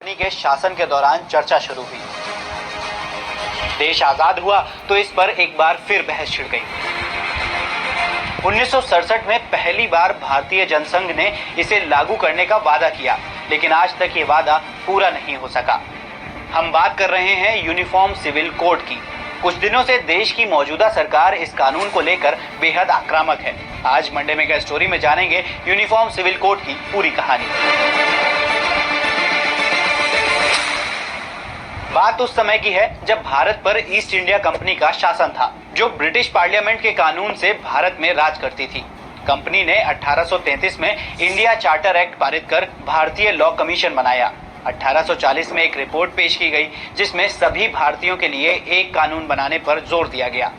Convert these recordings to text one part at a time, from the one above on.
के शासन के दौरान चर्चा शुरू हुई। देश आजाद हुआ तो इस पर एक बार फिर बहस छिड़ गई। 1967 में पहली बार भारतीय जनसंघ ने इसे लागू करने का वादा किया, लेकिन आज तक ये वादा पूरा नहीं हो सका। हम बात कर रहे हैं यूनिफॉर्म सिविल कोड की। कुछ दिनों से देश की मौजूदा सरकार इस कानून को लेकर बेहद आक्रामक है। आज मंडे मेगा स्टोरी में जानेंगे यूनिफॉर्म सिविल कोड की पूरी कहानी। बात उस समय की है जब भारत पर ईस्ट इंडिया कंपनी का शासन था, जो ब्रिटिश पार्लियामेंट के कानून से भारत में राज करती थी। कंपनी ने 1833 में इंडिया चार्टर एक्ट पारित कर भारतीय लॉ कमीशन बनाया। 1840 में एक रिपोर्ट पेश की गई, जिसमें सभी भारतीयों के लिए एक कानून बनाने पर जोर दिया गया,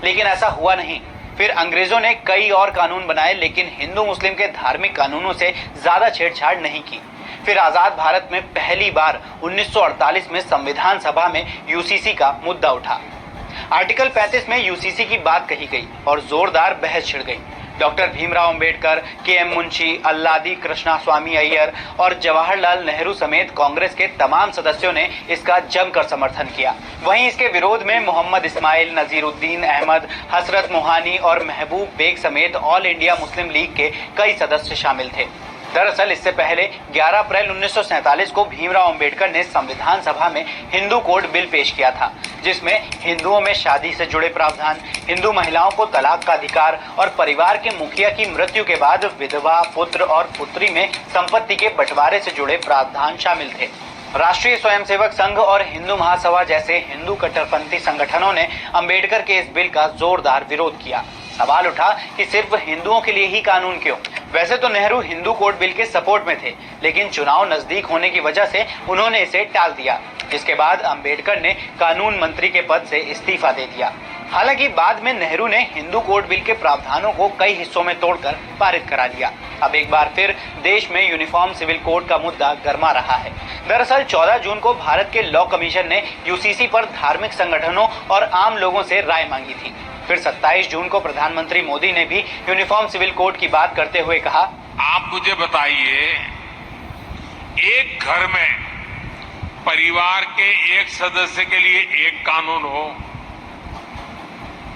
लेकिन ऐसा हुआ नहीं। फिर अंग्रेजों ने कई और कानून बनाए, लेकिन हिंदू मुस्लिम के धार्मिक कानूनों से ज्यादा छेड़छाड़ नहीं की। फिर आजाद भारत में पहली बार 1948 में संविधान सभा में यूसीसी का मुद्दा उठा। आर्टिकल 35 में यूसीसी की बात कही गई और जोरदार बहस छिड़ गई। Doctor Bhimrao Ambedkar, K M. मुंशी, अल्लादी कृष्णस्वामी अय्यर और जवाहरलाल नेहरू समेत कांग्रेस के तमाम सदस्यों ने इसका जमकर समर्थन किया। वहीं इसके विरोध में मोहम्मद इस्माइल, नजीरुद्दीन अहमद, हसरत मोहानी और महबूब बेग समेत ऑल इंडिया मुस्लिम लीग के कई सदस्य शामिल थे। दरअसल इससे पहले 11 अप्रैल 1947 को भीमराव अंबेडकर ने संविधान सभा में हिंदू कोड बिल पेश किया था, जिसमें हिंदुओं में शादी से जुड़े प्रावधान, हिंदू महिलाओं को तलाक का अधिकार और परिवार के मुखिया की मृत्यु के बाद विधवा, पुत्र और पुत्री में संपत्ति के बंटवारे से जुड़े प्रावधान शामिल थे। राष्ट्रीय स्वयंसेवक संघ और हिंदू महासभा जैसे हिंदू कट्टरपंथी संगठनों ने अंबेडकर के इस बिल का जोरदार विरोध किया। सवाल उठा कि सिर्फ हिंदुओं के लिए ही कानून क्यों? वैसे तो नेहरू हिंदू कोड बिल के सपोर्ट में थे, लेकिन चुनाव नजदीक होने की वजह से उन्होंने इसे टाल दिया, जिसके बाद अंबेडकर ने कानून मंत्री के पद से इस्तीफा दे दिया। हालांकि बाद में नेहरू ने हिंदू कोड बिल के प्रावधानों को कई हिस्सों में तोड़कर पारित करा दिया। अब एक बार फिर देश में यूनिफॉर्म सिविल कोड का मुद्दा गर्मा रहा है। दरअसल 14 जून को भारत के लॉ कमीशन ने यूसीसी पर धार्मिक संगठनों और आम लोगों से राय मांगी थी। फिर 27 जून को प्रधानमंत्री मोदी ने भी यूनिफॉर्म सिविल कोड की बात करते हुए कहा, आप मुझे बताइए, एक घर में परिवार के एक सदस्य के लिए एक कानून हो,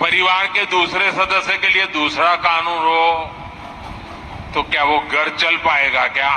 परिवार के दूसरे सदस्य के लिए दूसरा कानून हो, तो क्या वो घर चल पाएगा क्या?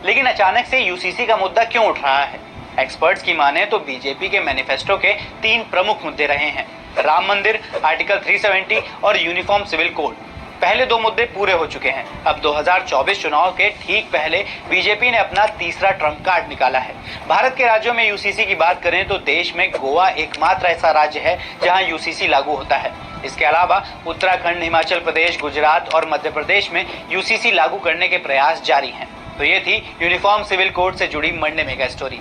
लेकिन अचानक से यूसीसी का मुद्दा क्यों उठ रहा है? एक्सपर्ट्स की माने तो बीजेपी के मैनिफेस्टो के 3 प्रमुख मुद्दे रहे हैं: राम मंदिर, आर्टिकल 370 और यूनिफॉर्म सिविल कोड। पहले 2 मुद्दे पूरे हो चुके हैं। अब 2024 चुनाव के ठीक पहले बीजेपी ने अपना तीसरा ट्रम्प कार्ड निकाला है। भारत के राज्यों में यूसीसी की बात करें तो देश में गोवा एकमात्र ऐसा राज्य है जहां यूसीसी लागू होता है। इसके अलावा उत्तराखंड, हिमाचल प्रदेश, गुजरात और मध्य प्रदेश में यूसीसी लागू करने के प्रयास जारी हैं। तो ये थी यूनिफॉर्म सिविल कोड से जुड़ी मंडे मेगा स्टोरी।